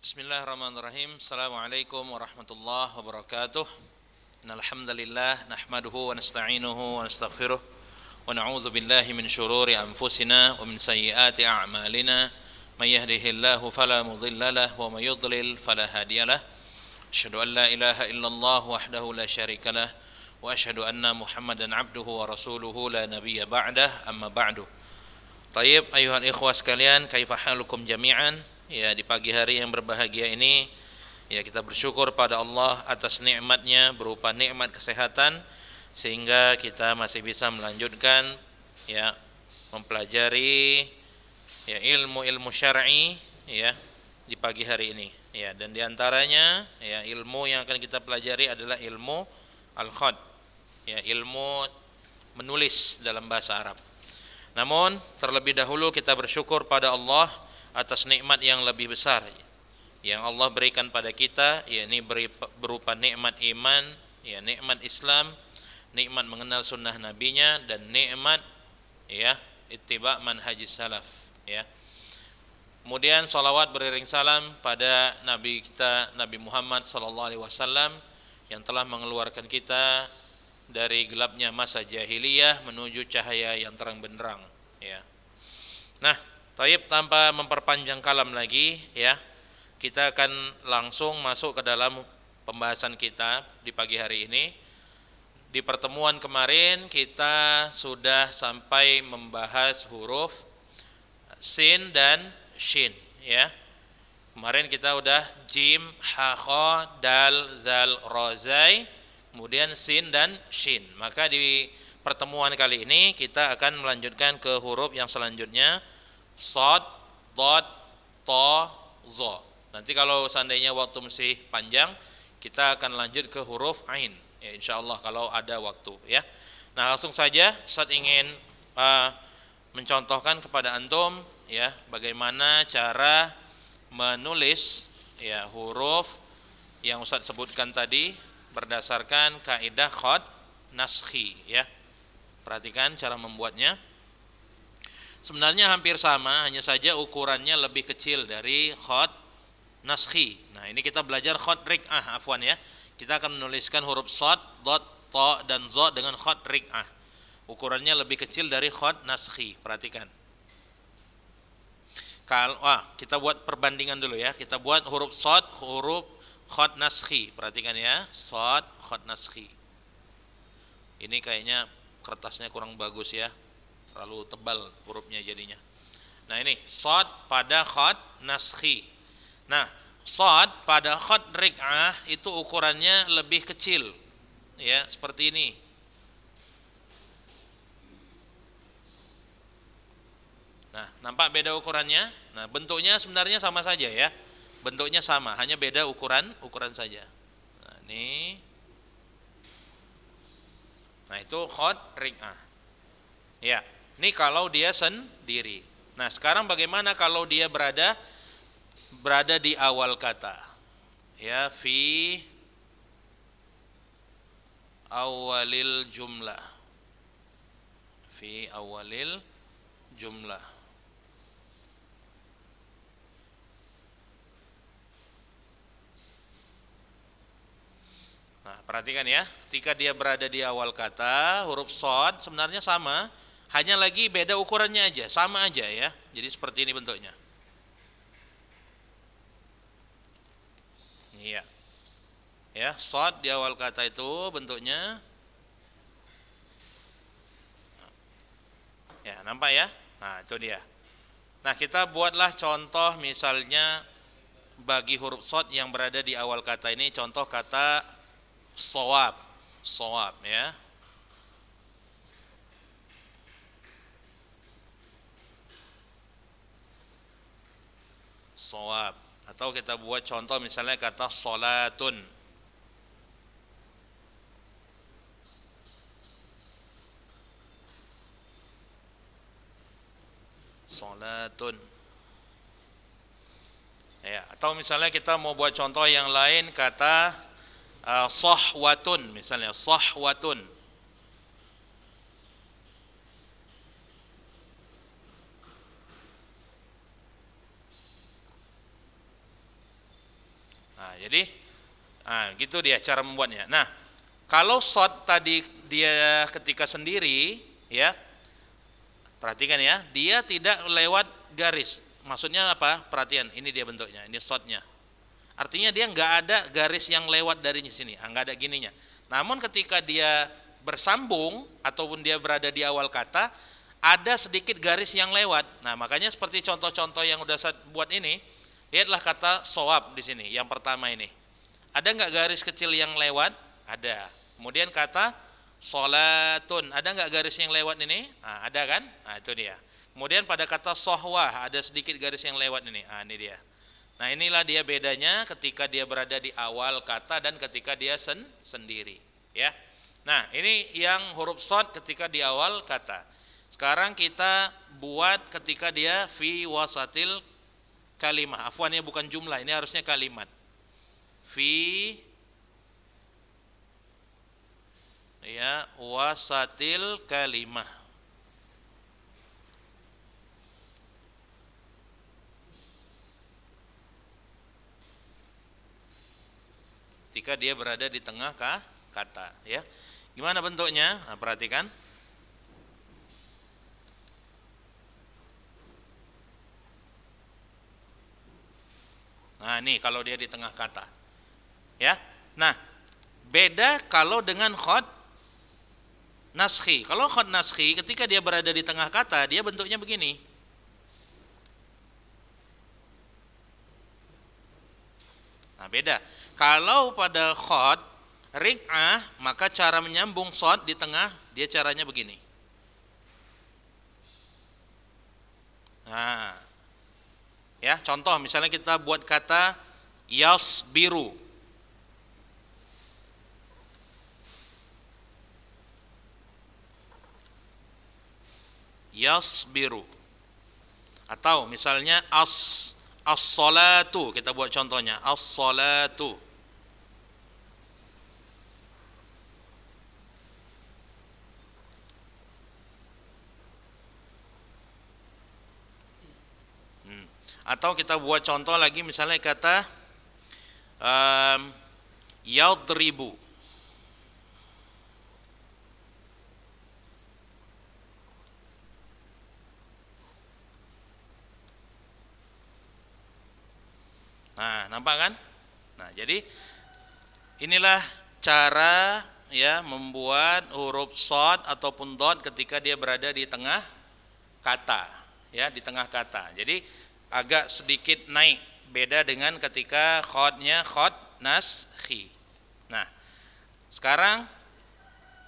Bismillahirrahmanirrahim. Assalamualaikum warahmatullahi wabarakatuh. Innal hamdalillah nahmaduhu wa nasta'inuhu wa nastaghfiruh wa na'udzu billahi min shururi anfusina wa min sayyiati a'malina. May yahdihillahu fala mudilla lahu wa may yudlil fala hadiyalah. Asyhadu an la ilaha illallah wahdahu la syarika lah wa asyhadu anna Muhammadan abduhu wa rasuluhu la nabiyya ba'dah, amma ba'du. Tayyib, ayuhal ikhwah sekalian, kaifa halukum jami'an? Ya, di pagi hari yang berbahagia ini, ya kita bersyukur pada Allah atas nikmatnya berupa nikmat kesehatan sehingga kita masih bisa melanjutkan ya mempelajari ya ilmu-ilmu syar'i ya di pagi hari ini. Ya, dan di antaranya ya ilmu yang akan kita pelajari adalah ilmu al-khat. Ya, ilmu menulis dalam bahasa Arab. Namun terlebih dahulu kita bersyukur pada Allah atas nikmat yang lebih besar yang Allah berikan pada kita, yakni berupa nikmat iman, ya nikmat Islam, nikmat mengenal sunnah nabinya, dan nikmat ya ittiba manhajis salaf ya. Kemudian salawat beriring salam pada Nabi kita Nabi Muhammad sallallahu alaihi wasallam yang telah mengeluarkan kita dari gelapnya masa jahiliyah menuju cahaya yang terang benderang ya. Nah, taib, tanpa memperpanjang kalam lagi ya, kita akan langsung masuk ke dalam pembahasan kita di pagi hari ini. Di pertemuan kemarin kita sudah sampai membahas huruf sin dan shin ya. Kemarin kita udah jim, ha, kha, dal, zal, ra, zai, kemudian sin dan shin. Maka di pertemuan kali ini kita akan melanjutkan ke huruf yang selanjutnya, Shad, Dad, Ta, Za. Nanti kalau seandainya waktu masih panjang, kita akan lanjut ke huruf Ain. Ya, insyaallah kalau ada waktu ya. Nah, langsung saja Ustaz ingin mencontohkan kepada antum ya bagaimana cara menulis ya huruf yang Ustaz sebutkan tadi berdasarkan kaidah khat naskhi ya. Perhatikan cara membuatnya. Sebenarnya hampir sama, hanya saja ukurannya lebih kecil dari khat naskhi. Nah, ini kita belajar khat riq'ah, afwan ya. Kita akan menuliskan huruf shad, dad, ta, dan za dengan khat riq'ah. Ukurannya lebih kecil dari khat naskhi. Perhatikan. Kita buat perbandingan dulu ya. Kita buat huruf shad, huruf khat naskhi. Perhatikan ya, shad, khat naskhi. Ini kayaknya kertasnya kurang bagus ya. Terlalu tebal hurufnya jadinya. Nah, ini shad pada khat naskhi. Nah, shad pada khat riq'ah itu ukurannya lebih kecil. Ya, seperti ini. Nah, nampak beda ukurannya? Nah, bentuknya sebenarnya sama saja ya. Bentuknya sama, hanya beda ukuran saja. Nah, ini. Nah, itu khat riq'ah. Ya. Ini kalau dia sendiri. Nah, sekarang bagaimana kalau dia berada di awal kata? Ya, fi awalil jumlah. Fi awalil jumlah. Nah, perhatikan ya, ketika dia berada di awal kata, huruf shad sebenarnya sama, hanya lagi beda ukurannya aja, sama aja ya. Jadi seperti ini bentuknya. Iya. Ya, shad di awal kata itu bentuknya. Ya, nampak ya? Nah, itu dia. Nah, kita buatlah contoh misalnya bagi huruf shad yang berada di awal kata ini, contoh kata shawab. Shawab ya. Shawab. Atau kita buat contoh misalnya kata salatun. Salatun. Ya, atau misalnya kita mau buat contoh yang lain kata sahwatun misalnya, sahwatun. jadi gitu dia cara membuatnya. Nah, kalau shot tadi dia ketika sendiri, ya, perhatikan ya, dia tidak lewat garis. Maksudnya apa? Perhatian, ini dia bentuknya, ini shotnya. Artinya dia nggak ada garis yang lewat dari sini, nggak ada gininya. Namun ketika dia bersambung ataupun dia berada di awal kata, ada sedikit garis yang lewat. Nah, makanya seperti contoh-contoh yang udah saya buat ini, lihatlah kata shawab di sini, yang pertama ini. Ada nggak garis kecil yang lewat? Ada. Kemudian kata sholatun, ada nggak garis yang lewat ini? Ada kan? Itu dia. Kemudian pada kata sohwah, ada sedikit garis yang lewat ini. Ini dia. Nah, inilah dia bedanya ketika dia berada di awal kata dan ketika dia sendiri. Ya. Nah, ini yang huruf shad ketika di awal kata. Sekarang kita buat ketika dia fi wasatil kalimah. Afwannya bukan jumlah, ini harusnya kalimat. Fi wasatil kalimah. Ketika dia berada di tengah kata, ya. Gimana bentuknya? Perhatikan. Nah, nih kalau dia di tengah kata. Ya. Nah, beda kalau dengan khot naskhi. Kalau khot naskhi ketika dia berada di tengah kata, dia bentuknya begini. Nah, beda. Kalau pada khot riq'ah, maka cara menyambung shad di tengah dia caranya begini. Nah, ya, contoh misalnya kita buat kata yasbiru. Yasbiru. Atau misalnya as-salatu, kita buat contohnya as-salatu. Atau kita buat contoh lagi misalnya kata yadribu. Nah, nampak kan? Nah, jadi inilah cara ya membuat huruf shad ataupun dot ketika dia berada di tengah kata, ya, di tengah kata. Jadi agak sedikit naik, beda dengan ketika khotnya khot naskhi. Nah, sekarang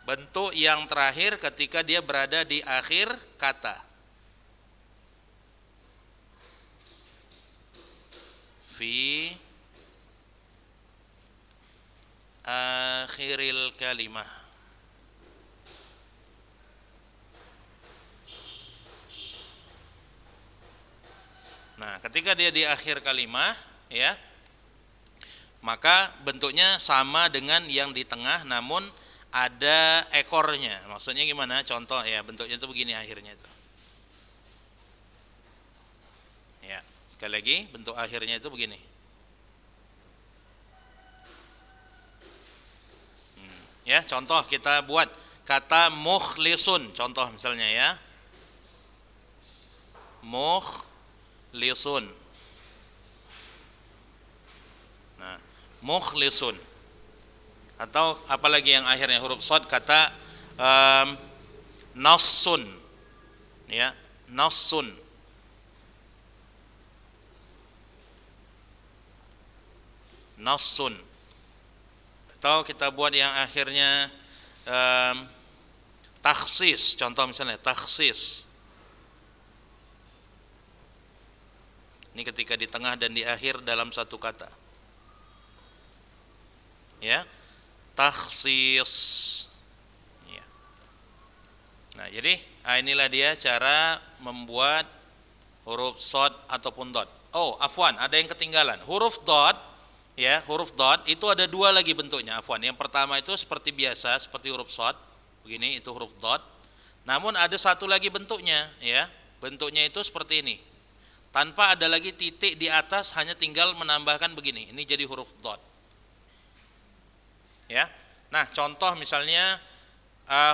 bentuk yang terakhir ketika dia berada di akhir kata. Fi akhiril kalimah. Nah, ketika dia di akhir kalimat, ya, maka bentuknya sama dengan yang di tengah, namun ada ekornya. Maksudnya gimana? Contoh ya, bentuknya itu begini akhirnya itu. Ya, sekali lagi bentuk akhirnya itu begini. Ya, contoh kita buat kata mukhlisun, contoh misalnya ya. Mukhlisun. Nah, mukhlisun. Atau apalagi yang akhirnya huruf shad, kata nassun. Ya, nassun. Nassun. Atau kita buat yang akhirnya takhsis, contoh misalnya takhsis. Ini ketika di tengah dan di akhir dalam satu kata. Ya, takhsis. Ya. Nah, jadi inilah dia cara membuat huruf shad ataupun dot. Oh, afwan, ada yang ketinggalan. Huruf dot, ya, huruf dot itu ada dua lagi bentuknya, afwan. Yang pertama itu seperti biasa, seperti huruf shad, begini, itu huruf dot. Namun ada satu lagi bentuknya, ya. Bentuknya itu seperti ini. tanpa ada lagi titik di atas, hanya tinggal menambahkan begini. Ini jadi huruf dot. Ya. Nah, contoh misalnya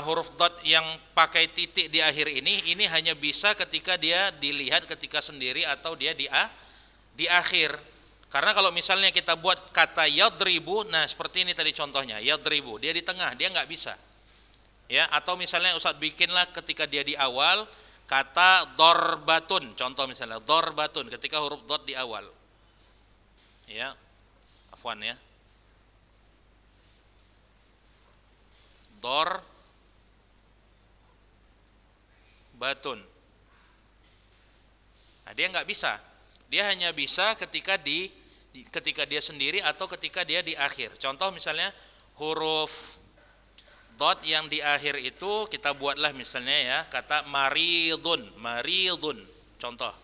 huruf dot yang pakai titik di akhir ini hanya bisa ketika dia dilihat ketika sendiri atau dia di akhir. Karena kalau misalnya kita buat kata yadribu, nah seperti ini tadi contohnya, yadribu, dia di tengah, dia nggak bisa. Ya, atau misalnya Ustaz bikinlah ketika dia di awal, kata dorbatun, contoh misalnya dorbatun, ketika huruf dot di awal. Ya, afwan ya. Dorbatun. Nah, dia nggak bisa. Dia hanya bisa ketika dia sendiri atau ketika dia di akhir. Contoh misalnya huruf dot yang di akhir itu kita buatlah misalnya ya kata maridun, maridun. Contoh.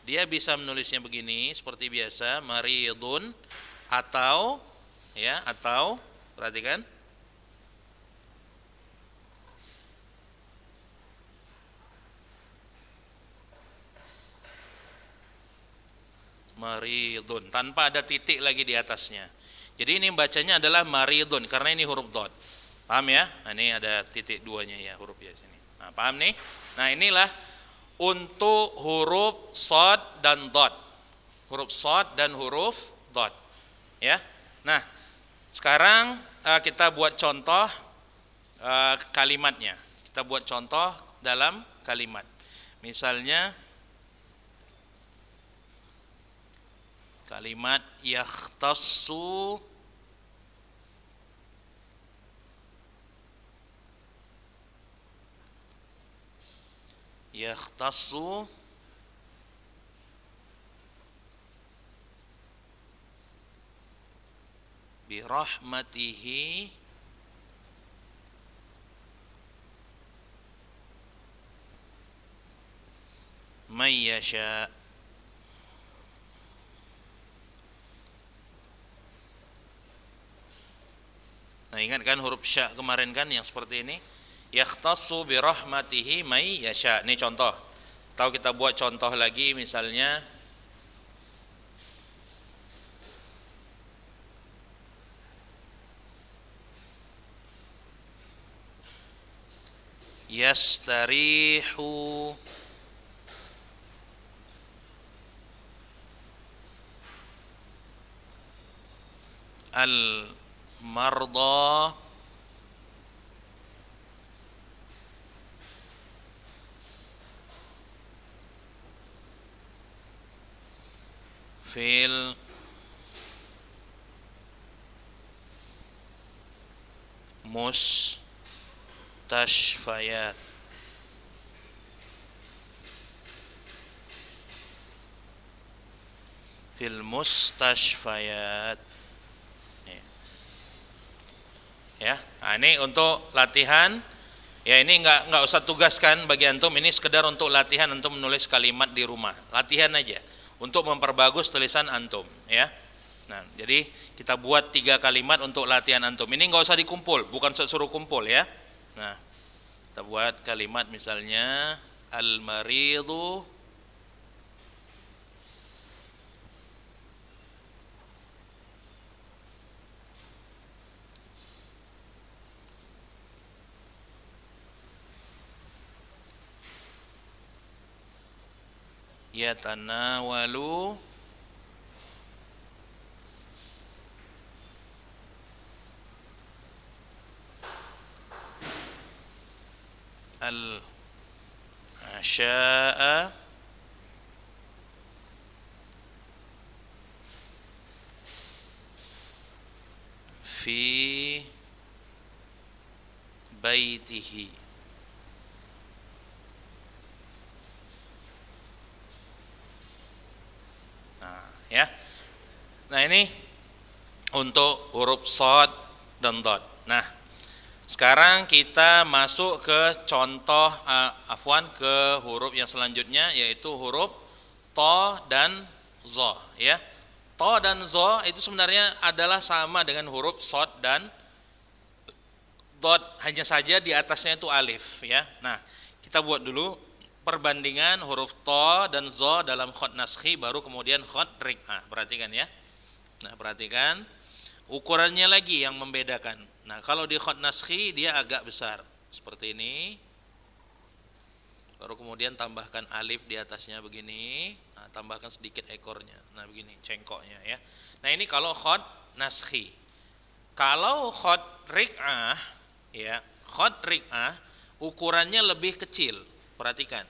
Dia bisa menulisnya begini seperti biasa, maridun, atau perhatikan, maridun tanpa ada titik lagi di atasnya. Jadi ini bacanya adalah maridun karena ini huruf dot. Paham ya? Nah, ini ada titik duanya ya huruf ya sini. Nah, paham nih? Nah, inilah untuk huruf shad dan dot. Huruf shad dan huruf dot. Ya. Nah, sekarang kita buat contoh kalimatnya. Kita buat contoh dalam kalimat. Misalnya kalimat yakhtassu birahmatihi may yasha. Nah, ingat kan huruf sya kemarin kan yang seperti ini, yakhtassu bi rahmatihi may yasha. Ini contoh. Atau kita buat contoh lagi misalnya yastarihu al-marda fil mustashfayat. Fil mustashfayat. Ya, nah ini untuk latihan. Ya, ini nggak usah tugaskan bagi antum, ini sekedar untuk latihan antum menulis kalimat di rumah. Latihan aja untuk memperbagus tulisan antum, ya. Nah, jadi kita buat 3 kalimat untuk latihan antum. Ini nggak usah dikumpul, bukan suruh kumpul ya. Nah, kita buat kalimat misalnya al-maridu yatanawalu al-asya'a fi baitihi. Ya. Nah, ini untuk huruf shad dan dad. Nah, sekarang kita masuk ke contoh ke huruf yang selanjutnya, yaitu huruf ta dan za, ya. Ta dan za itu sebenarnya adalah sama dengan huruf shad dan dot hanya saja di atasnya itu alif ya. Nah, kita buat dulu perbandingan huruf to dan zo dalam khot naskhi baru kemudian khot rik'ah. Perhatikan ya. Nah, perhatikan ukurannya lagi yang membedakan. Nah, kalau di khot naskhi dia agak besar seperti ini. Baru kemudian tambahkan alif di atasnya begini. Nah, tambahkan sedikit ekornya. Nah, begini cengkoknya ya. Nah, ini kalau khot naskhi. Kalau khot rik'ah ya, khot rik'ah ukurannya lebih kecil. Perhatikan.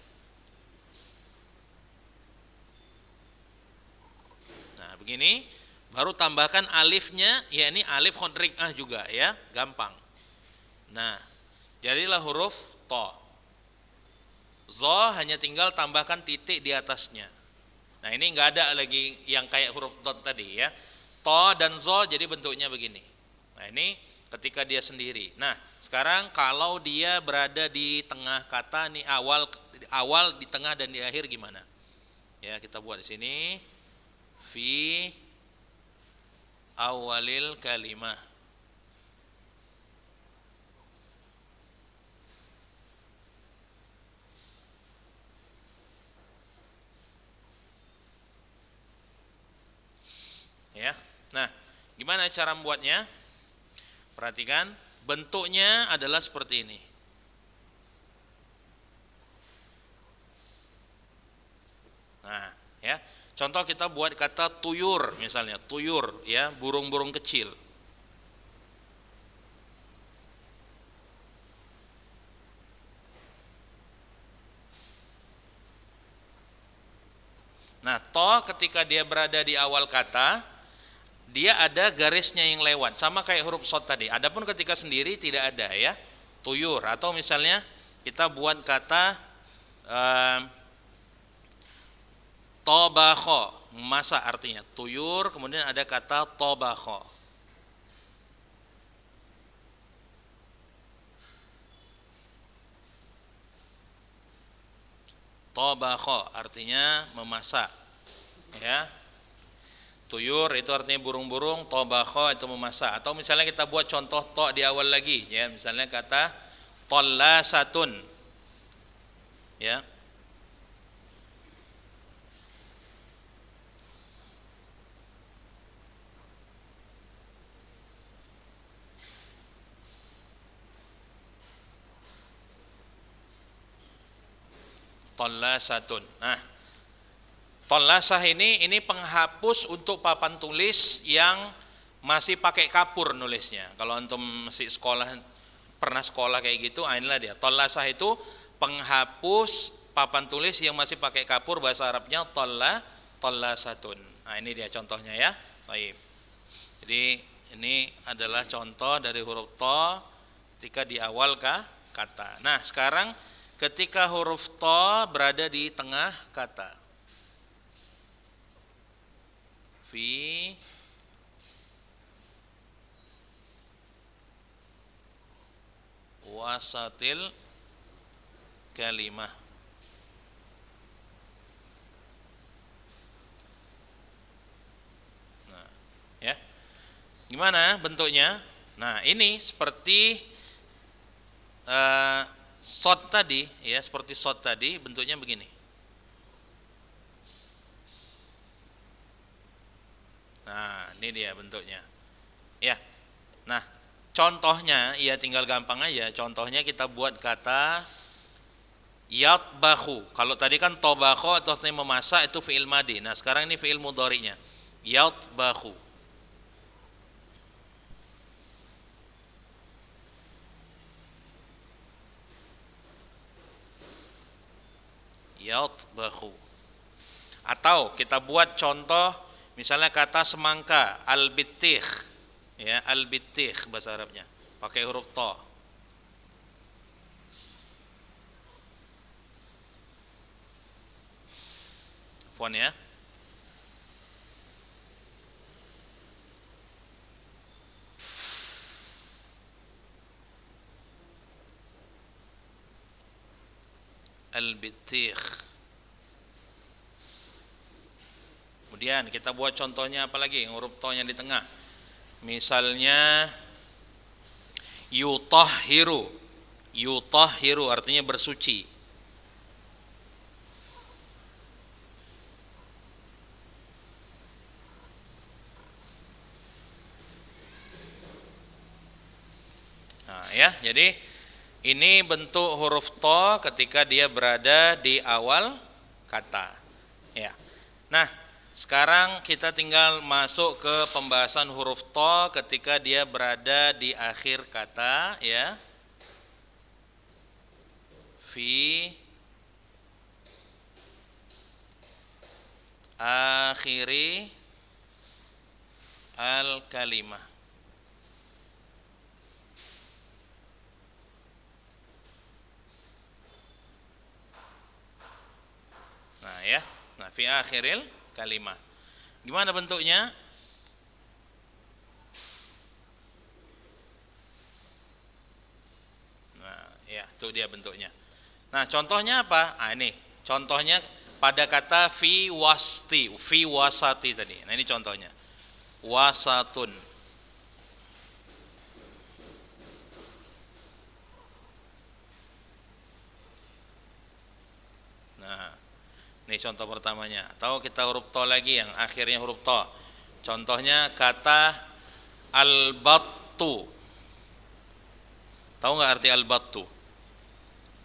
Nah, begini baru tambahkan alifnya, ya ini alif khot rik'ah juga ya, gampang. Nah, jadilah huruf to. Zo hanya tinggal tambahkan titik di atasnya. Nah, ini enggak ada lagi yang kayak huruf dot tadi ya. To dan zo jadi bentuknya begini. Nah, ini ketika dia sendiri. Nah, sekarang kalau dia berada di tengah kata nih, awal, di tengah dan di akhir gimana? Ya, kita buat di sini fi awalil kalimah. Ya. Nah, gimana cara membuatnya? Perhatikan, bentuknya adalah seperti ini. Nah, ya. Contoh kita buat kata tuyur misalnya, tuyur ya, burung-burung kecil. Nah, to ketika dia berada di awal kata, dia ada garisnya yang lewat, sama kayak huruf shad tadi. Adapun ketika sendiri tidak ada ya, tuyur. Atau misalnya kita buat kata tobakho, memasak artinya tuyur, kemudian ada kata tobakho. Tobakho artinya memasak ya. Tuyur itu artinya burung-burung, tobakho itu memasak. Atau misalnya kita buat contoh to di awal lagi ya, misalnya kata tallasatun ya. Tallasatun. Nah, tallasah ini penghapus untuk papan tulis yang masih pakai kapur nulisnya. Kalau antum masih pernah sekolah kayak gitu, inilah dia. Tallasah itu penghapus papan tulis yang masih pakai kapur, bahasa Arabnya tallasatun. Nah, ini dia contohnya ya. Baik. Jadi ini adalah contoh dari huruf to ketika di awal kata. Nah, sekarang ketika huruf to berada di tengah kata. Fi wasatil kalimah. Nah, ya. Gimana bentuknya? Nah, ini seperti shot tadi ya, seperti shot tadi bentuknya begini. Nah, ini dia bentuknya. Ya. Nah, contohnya ya tinggal gampang aja. Contohnya kita buat kata yatbakhu. Kalau tadi kan tobakho atau artinya memasak itu fi'il madi. Nah, sekarang ini fi'il mudhari'nya. Yatbakhu. Yatbakhu. Atau kita buat contoh misalnya kata semangka, al-bitikh ya, al-bitikh bahasa Arabnya pakai huruf to. Fon ya. Al-bitikh. Kemudian kita buat contohnya apa lagi? Huruf to-nya di tengah. Misalnya Yutahhiru. Yutahhiru artinya bersuci. Nah, ya, jadi ini bentuk huruf to ketika dia berada di awal kata. Ya. Nah, sekarang kita tinggal masuk ke pembahasan huruf to ketika dia berada di akhir kata, ya. Fi akhiri al kalimah. Nah, ya. Nah, fi akhiril kalimah. Gimana bentuknya? Nah, ya, itu dia bentuknya. Nah, contohnya apa? Ah, ini. Contohnya pada kata fi wasti, fi wasati tadi. Nah, ini contohnya. Wasatun. Nah, ini contoh pertamanya. Atau kita huruf to lagi yang akhirnya huruf to. Contohnya kata al-battu. Tahu nggak arti al-battu?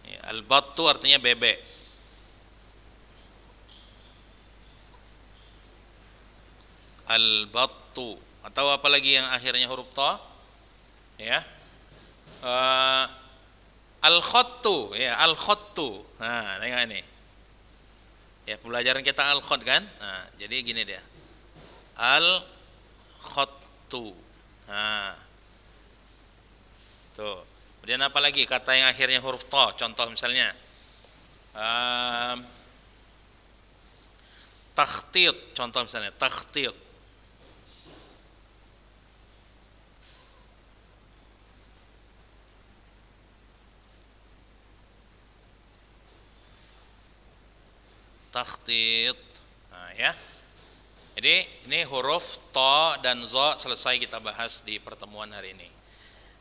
Ya, al-battu artinya bebek. Al-battu. Atau apalagi yang akhirnya huruf to? Ya. Al-khattu, ya, al-khattu. Nah, tengok ini. Ya, pelajaran kita al-khat kan? Nah, jadi gini dia. Al-khattu. Nah. Tuh. Kemudian apa lagi kata yang akhirnya huruf ta? Contoh misalnya takhtid. Contoh misalnya takhtid. Takhtid. Nah, ya. Jadi ini huruf ta dan za selesai kita bahas di pertemuan hari ini.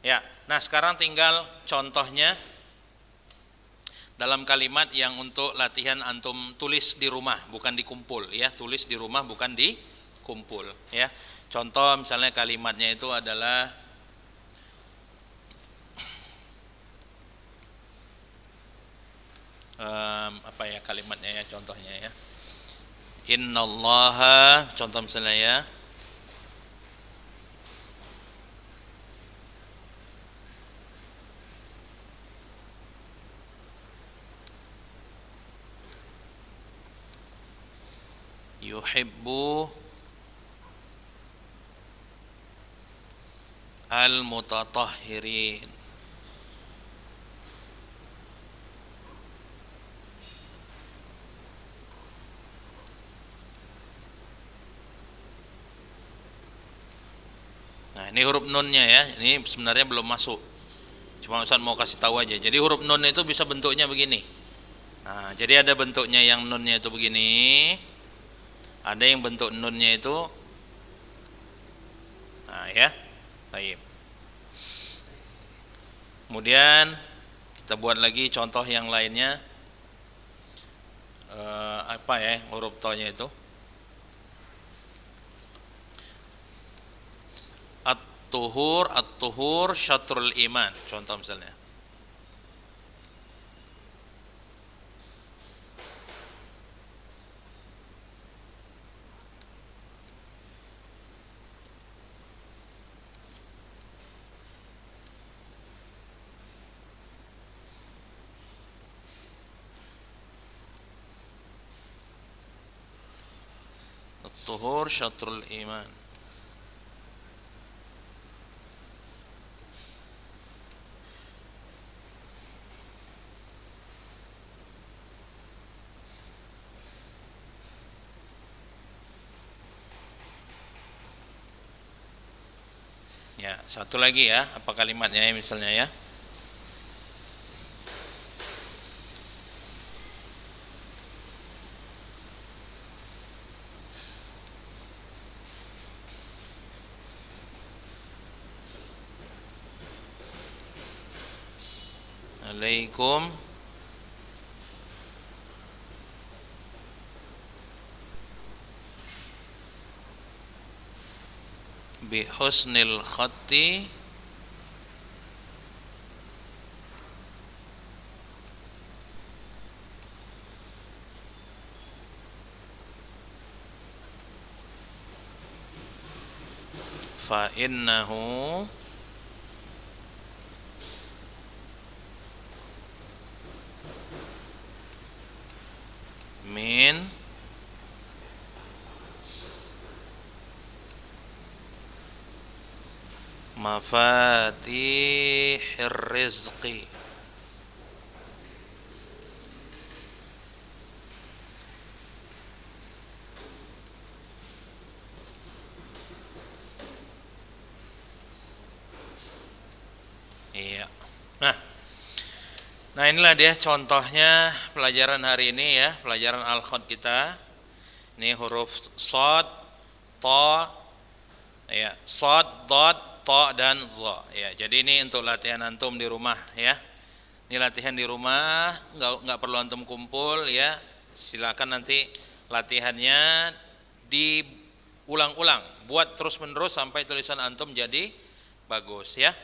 Ya, nah sekarang tinggal contohnya dalam kalimat yang untuk latihan antum tulis di rumah, bukan dikumpul ya, tulis di rumah bukan dikumpul ya. Contoh misalnya kalimatnya itu adalah apa ya kalimatnya ya, contohnya ya. Innallaha, contoh misalnya ya. Yuhibbu al-mutatahhirin. Nah, ini huruf nunnya ya. Ini sebenarnya belum masuk. Cuma Ustaz mau kasih tahu aja. Jadi huruf nun itu bisa bentuknya begini. Nah, jadi ada bentuknya yang nunnya itu begini. Ada yang bentuk nunnya itu nah ya. Baik. Kemudian kita buat lagi contoh yang lainnya. Apa ya huruf to-nya itu? At-tuhur syatrul iman. Contoh misalnya. At-tuhur syatrul iman. Ya, satu lagi ya, apa kalimatnya ya misalnya ya. alaikum bi husnil khatti fa innahu min mafatihir rizqi. Iya. Nah inilah dia contohnya pelajaran hari ini ya, pelajaran al-khat kita. Ini huruf shad, ta, ya, shad, dad, ta dan za. Ya, jadi ini untuk latihan antum di rumah ya. Ini latihan di rumah, nggak perlu antum kumpul ya. Silakan nanti latihannya diulang-ulang, buat terus-menerus sampai tulisan antum jadi bagus ya.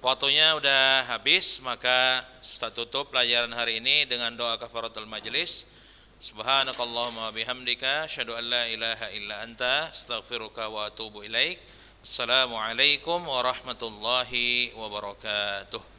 Waktunya udah habis, maka kita tutup pelajaran hari ini dengan doa kafaratul majlis. Subhanakallahumma bihamdika asyhadu an la ilaha illa anta astaghfiruka wa atubu ilaik. Assalamualaikum warahmatullahi wabarakatuh.